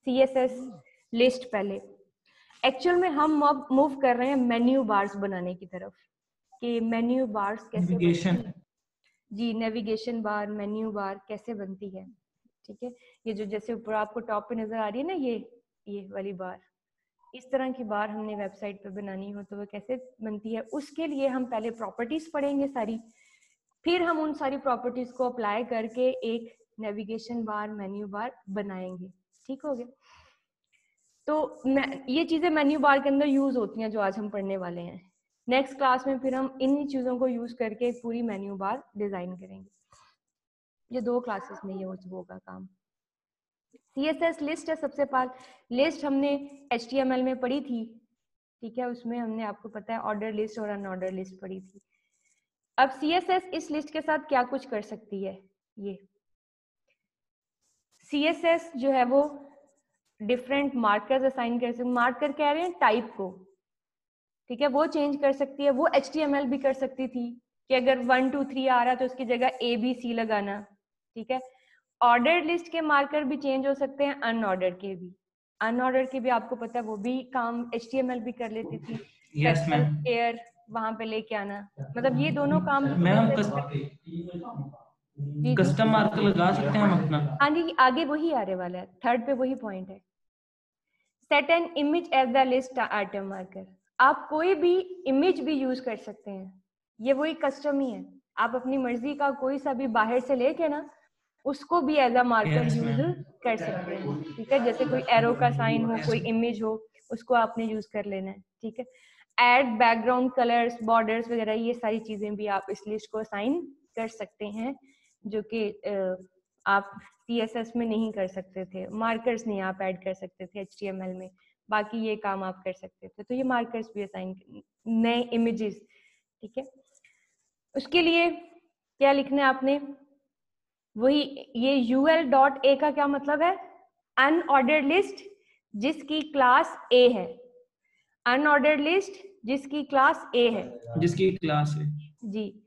CSS list पहले। Actual में हम अब मूव कर रहे हैं मेन्यू बार्स बनाने की तरफ, कि मेन्यू बार्स कैसे बनती है। जी, नेविगेशन बार, मेन्यू बार कैसे बनती है, ठीक है। ये जो जैसे ऊपर आपको टॉप पे नजर आ रही है ना, ये वाली बार, इस तरह की बार हमने वेबसाइट पे बनानी हो तो वो कैसे बनती है, उसके लिए हम पहले प्रॉपर्टीज पढ़ेंगे सारी, फिर हम उन सारी प्रॉपर्टीज को अप्लाई करके एक नेविगेशन बार, मेन्यू बार बनाएंगे। ठीक हो गया। तो ये चीजें मेन्यू बार के अंदर यूज होती हैं जो आज हम पढ़ने वाले हैं। नेक्स्ट क्लास में फिर हम इन चीजों को यूज करके एक पूरी मेन्यू बार डिजाइन करेंगे। ये 2 क्लासेस में ये होगा काम। CSS लिस्ट है, सबसे पहले लिस्ट हमने HTML में पढ़ी थी, ठीक है। उसमें हमने, आपको पता है, ऑर्डर लिस्ट और अनऑर्डर लिस्ट पढ़ी थी। अब CSS इस लिस्ट के साथ क्या कुछ कर सकती है, ये CSS जो है वो डिफरेंट मार्कर्स असाइन कर सकती है। मार्कर कह रहे हैं टाइप को, ठीक है, वो चेंज कर सकती है। वो HTML भी कर सकती थी कि अगर 1 2 3 आ रहा तो उसकी जगह ABC लगाना, ठीक है। ऑर्डर लिस्ट के मार्कर भी चेंज हो सकते हैं, अनऑर्डर के भी। अनऑर्डर के भी आपको पता है वो भी काम HTML भी कर लेती थी। Yes ma'am. स्क्वायर वहां पे लेके आना, मतलब ये दोनों काम भी मैम कस्टम मार्कर लगा सकते हैं हम अपना। हाँ जी, आगे वही आने वाला है, थर्ड पे वही पॉइंट है। Set an image as the list item marker. आप कोई भी इमेज भी यूज कर सकते हैं, ये वही कस्टम ही है। आप अपनी मर्जी का कोई सा भी बाहर से लेके ना उसको भी एज अ मार्कर यूज कर सकते हैं, ठीक है। जैसे कोई एरो का साइन हो, कोई इमेज हो, उसको आपने यूज कर लेना है, ठीक है। ऐड बैकग्राउंड कलर्स, बॉर्डर्स वगैरह, ये सारी चीजें भी आप इस लिस्ट को असाइन कर सकते हैं, जो कि आप CSS में नहीं कर सकते थे। मार्कर्स नहीं आप ऐड कर सकते थे HTML में, बाकी ये काम आप कर सकते थे। तो ये मार्कर्स भी असाइन, नए इमेजेस, ठीक है। उसके लिए क्या लिखना है आपने, वही ये UL.A का क्या मतलब है, अनऑर्डर्ड लिस्ट जिसकी क्लास A है। अनऑर्डर्ड लिस्ट जिसकी क्लास A है, जिसकी क्लास है जी।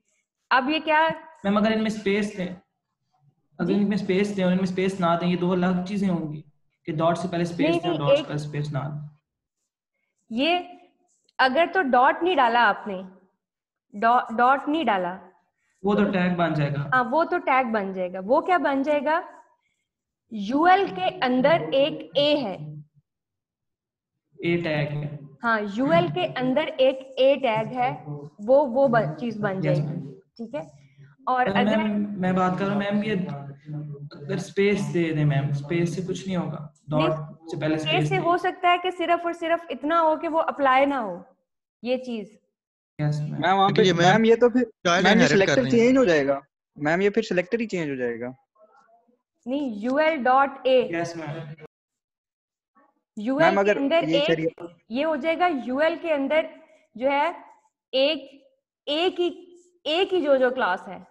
अब ये क्या मैम, अगर इनमें स्पेस थे, अगर इनमें स्पेस थे और इनमें स्पेस ना दें, ये दो अलग चीजें होंगी कि डॉट से पहले स्पेस दें और डॉट से पहले स्पेस ना दें। ये अगर तो डॉट नहीं डाला आपने, डॉट नहीं डाला, वो तो टैग बन जाएगा। हाँ, वो तो टैग बन जाएगा। वो क्या बन जाएगा, UL के अंदर एक A है, A टैग है। हाँ, UL के अंदर एक A टैग है, वो चीज बन जाएगी, ठीक है। और अगर मैं बात कर रहा हूँ मैम, ये अगर स्पेस दे दे मैम, स्पेस से कुछ नहीं होगा, डॉट से पहले स्पेस से हो सकता है कि सिर्फ और सिर्फ इतना हो कि वो अप्लाई ना हो, ये चीज। मैम वहाँ पे मैम ये तो फिर मैम ये सिलेक्टर चेंज हो जाएगा, मैम ये फिर सिलेक्टर ही चेंज हो जाएगा। नहीं, UL.A, यस मैम। UL के अंदर ये हो जाएगा। UL के अंदर जो है एक ही जो क्लास है,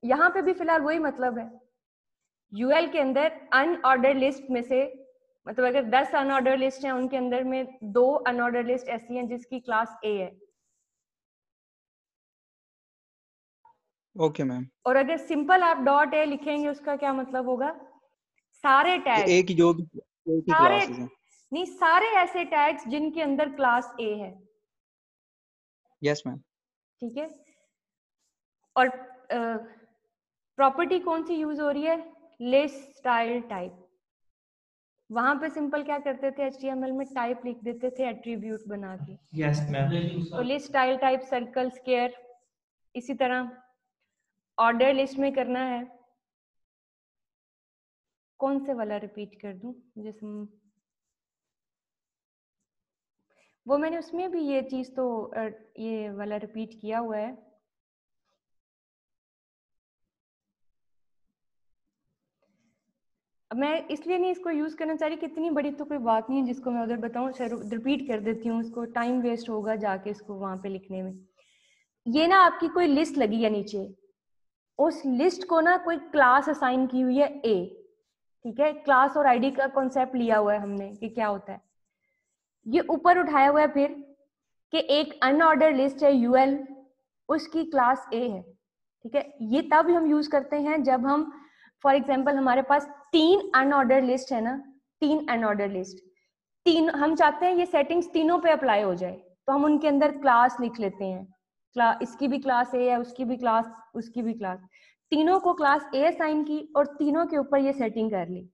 यहाँ पे भी फिलहाल वही मतलब है। UL के अंदर अनऑर्डर लिस्ट में से, मतलब अगर 10 अनऑर्डर लिस्ट हैं, उनके अंदर में 2 अनऑर्डर लिस्ट ऐसी हैं जिसकी क्लास A है। Okay ma'am. और अगर सिंपल आप .A लिखेंगे, उसका क्या मतलब होगा, सारे टैग, एक ही जो भी सारे नहीं, सारे ऐसे टैग्स जिनके अंदर क्लास A है। Yes ma'am. ठीक है। और प्रॉपर्टी कौन सी यूज हो रही है, लिस्ट स्टाइल टाइप। वहां पे सिंपल क्या करते थे, HTML में टाइप लिख देते थे एट्रीब्यूट बना के। Yes ma'am. तो list style type, circle, square, इसी तरह ऑर्डर लिस्ट में करना है। कौन से वाला रिपीट कर दूं, जैसे वो मैंने उसमें भी ये चीज तो ये वाला रिपीट किया हुआ है। मैं इसलिए नहीं इसको यूज करना चाह रही कि इतनी बड़ी तो कोई बात नहीं है जिसको मैं उधर बताऊं, रिपीट कर देती हूँ, उसको टाइम वेस्ट होगा जाके इसको वहां पे लिखने में। ये ना आपकी कोई लिस्ट लगी है नीचे, उस लिस्ट को ना कोई क्लास असाइन की हुई है A, ठीक है। क्लास और आईडी का कॉन्सेप्ट लिया हुआ है हमने कि क्या होता है। ये ऊपर उठाया हुआ है फिर कि एक अनऑर्डर लिस्ट है UL, उसकी क्लास A है, ठीक है। ये तब हम यूज करते हैं जब हम, फॉर एग्जाम्पल, हमारे पास 3 अनऑर्डर लिस्ट है ना, 3 अनऑर्डर लिस्ट, 3 हम चाहते हैं ये सेटिंग्स तीनों पे अप्लाई हो जाए, तो हम उनके अंदर क्लास लिख लेते हैं, इसकी भी क्लास ए है, उसकी भी क्लास, उसकी भी क्लास, तीनों को क्लास ए असाइन की और तीनों के ऊपर ये सेटिंग कर ली।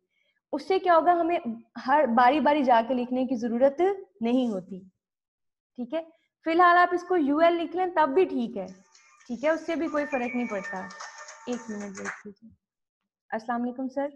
उससे क्या होगा, हमें हर बारी बारी जाके लिखने की जरूरत नहीं होती। ठीक है, फिलहाल आप इसको यूएल लिख लें तब भी ठीक है, ठीक है, उससे भी कोई फर्क नहीं पड़ता। 1 मिनट वेट कीजिए। अस्सलाम वालेकुम सर।